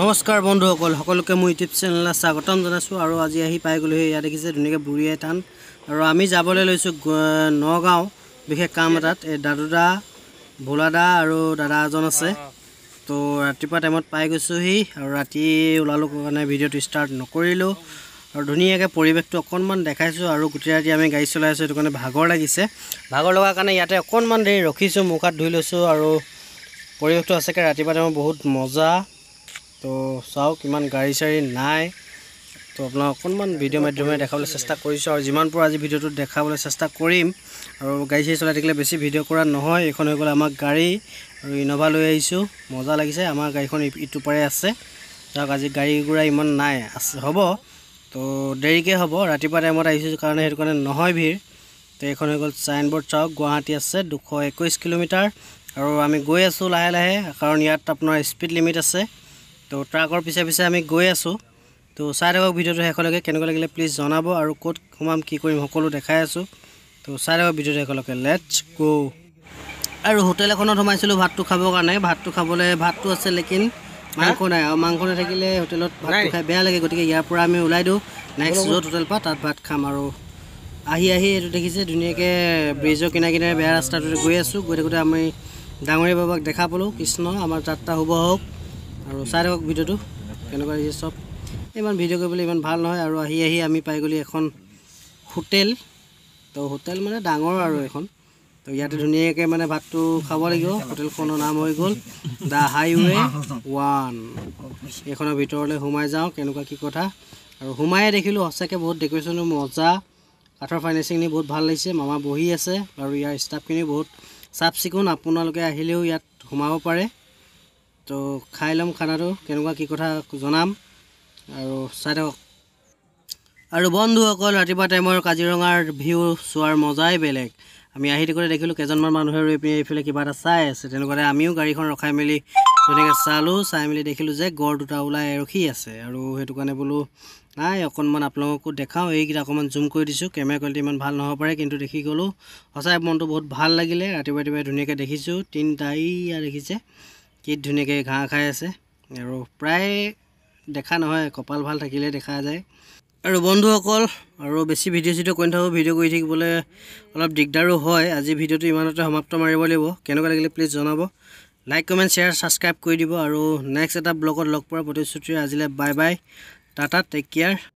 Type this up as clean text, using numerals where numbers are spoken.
নমস্কাৰ বন্ধুসকল সকলোকে মোৰ ইউটিউব চেনেললৈ স্বাগতম জনাইছোঁ আৰু আজি আহি পাই গ'লো ইয়াত দেখিছে ধুনীয়াকৈ বুঢ়ীআই থান আৰু আমি যাবলৈ লৈছোঁ নগাঁও বিশেষ কাম এটাত এই দাদুদা ভোলাদা আৰু দাদা এজন আছে তো ৰাতিপুৱা টাইমত পাই গৈছোঁহি আৰু ৰাতি ওলালোঁ কাৰণে ভিডিঅ'টো ষ্টাৰ্ট নকৰিলোঁ আৰু ধুনীয়াকৈ পৰিৱেশটো অকণমান দেখাইছোঁ আৰু গোটেই ৰাতি আমি গাড়ী চলাই আছোঁ সেইটো কাৰণে ভাগৰ লাগিছে ভাগৰ লগাৰ কাৰণে ইয়াতে অকণমান দেৰি ৰখিছোঁ মুখ হাত ধুই লৈছোঁ আৰু পৰিৱেশটো সঁচাকৈ ৰাতিপুৱা টাইমত বহুত মজা তো চাওক কিমান গাড়ী চাড়ী নাই তো আপোনাক অকণমান ভিডিঅ' মাধ্যমেৰে দেখাবলৈ চেষ্টা কৰিছোঁ আৰু যিমান পাৰোঁ আজি ভিডিঅ'টো দেখাবলৈ চেষ্টা কৰিম আৰু গাড়ী চাড়ী চলাই থাকিলে বেছি ভিডিঅ' কৰা নহয় এইখন হৈ গ'ল আমাৰ গাড়ী আৰু ইন'ভা লৈ আহিছোঁ মজা লাগিছে আমাৰ গাড়ীখন ইটো পাৰে আছে চাওক আজি গাড়ী গুড়া ইমান নাই আছে হ'ব তো দেৰিকৈ হ'ব ৰাতিপুৱা টাইমত আহিছোঁ কাৰণে সেইটো কাৰণে নহয় ভিৰ তো এইখন হৈ গ'ল চাইনবোৰ্ড চাওক গুৱাহাটী আছে 221 কিলোমিটাৰ আৰু আমি গৈ আছোঁ লাহে লাহে কাৰণ ইয়াত আপোনাৰ স্পীড লিমিট আছে তো ট্ৰাকৰ পিছে পিছে আমি গৈ আছোঁ তো চাই থাকক ভিডিঅ'টো শেষলৈকে কেনেকুৱা লাগিলে প্লিজ জনাব আৰু ক'ত সোমাম কি কৰিম সকলো দেখাই আছোঁ তো চাই থাকক ভিডিঅ'টো শেষলৈকে লেটছ গো আৰু হোটেল এখনত সোমাইছিলোঁ ভাতটো খাবৰ কাৰণে ভাতটো খাবলৈ ভাতটো আছে লেকিন মাংস নাই আৰু মাংস নাথাকিলে হোটেলত ভাতটো খাই বেয়া লাগে গতিকে ইয়াৰ পৰা আমি ওলাই দিওঁ নেক্সট য'ত হোটেল পাওঁ তাত ভাত খাম আৰু আহি এইটো দেখিছে ধুনীয়াকৈ ব্ৰিজৰ কিনাৰে কিনাৰে বেয়া ৰাস্তাটোতে গৈ আছোঁ গৈ থাকোঁতে আমি ডাঙৰীয়া বাবাক দেখা পালোঁ কৃষ্ণ আমাৰ যাত্ৰা শুভ হওক আৰু চাই থাকক ভিডিঅ'টো কেনেকুৱা লাগিছে চব ইমান ভিডিঅ' কৰিবলৈ ইমান ভাল নহয় আৰু আহি আমি পাই গ'লি এখন হোটেল তো হোটেল মানে ডাঙৰ আৰু এখন তো ইয়াতে ধুনীয়াকৈ মানে ভাতটো খাব লাগিব হোটেলখনৰ নাম হৈ গ'ল দ্য হাইৱে 1 এইখনৰ ভিতৰলৈ সোমাই যাওঁ কেনেকুৱা কি কথা আৰু সোমায়ে দেখিলোঁ সঁচাকৈ বহুত ডেক'ৰেশ্যনো মজা কাঠৰ ফাৰ্নিচিংখিনি বহুত ভাল লাগিছে মামা বহি আছে আৰু ইয়াৰ ষ্টাফখিনি বহুত চাফ চিকুণ আপোনালোকে আহিলেও ইয়াত সোমাব পাৰে তো খাই ল'ম খানাটো কেনেকুৱা কি কথা জনাম আৰু চাই থাকক আৰু বন্ধুসকল ৰাতিপুৱা টাইমৰ কাজিৰঙাৰ ভিউ চোৱাৰ মজাই বেলেগ আমি আহি থাকোঁতে দেখিলোঁ কেইজনমান মানুহে ৰৈ পিনে এইফালে কিবা এটা চাই আছে তেনেকুৱাতে আমিও গাড়ীখন ৰখাই মেলি ধুনীয়াকৈ চাই মেলি দেখিলোঁ যে গড় দুটা ওলাই ৰখি আছে আৰু সেইটো কাৰণে বোলো নাই অকণমান আপোনালোককো দেখাওঁ এইকেইটা অকণমান জুম কৰি দিছোঁ কেমেৰা কোৱালিটি ইমান ভাল নহ'ব পাৰে কিন্তু দেখি গ'লোঁ সঁচাই মনটো বহুত ভাল লাগিলে ৰাতিপুৱা ধুনীয়াকৈ দেখিছোঁ তিনিটা ইয়া দেখিছে কি ধুনীয়াকৈ ঘাঁহ খাই আছে আৰু প্ৰায় দেখা নহয় কপাল ভাল থাকিলে দেখা যায় আৰু বন্ধুসকল আৰু বেছি ভিডিঅ' কৰি নাথাকোঁ ভিডিঅ' কৰি থাকিবলৈ অলপ দিগদাৰো হয় আজি ভিডিঅ'টো ইমানতে সমাপ্ত মাৰিব লাগিব কেনেকুৱা লাগিলে প্লিজ জনাব লাইক কমেণ্ট শ্বেয়াৰ ছাবস্ক্ৰাইব কৰি দিব আৰু নেক্সট এটা ব্লগত লগ পোৱাৰ প্ৰতিশ্ৰুতিৰে আজিলৈ bye bye tata take care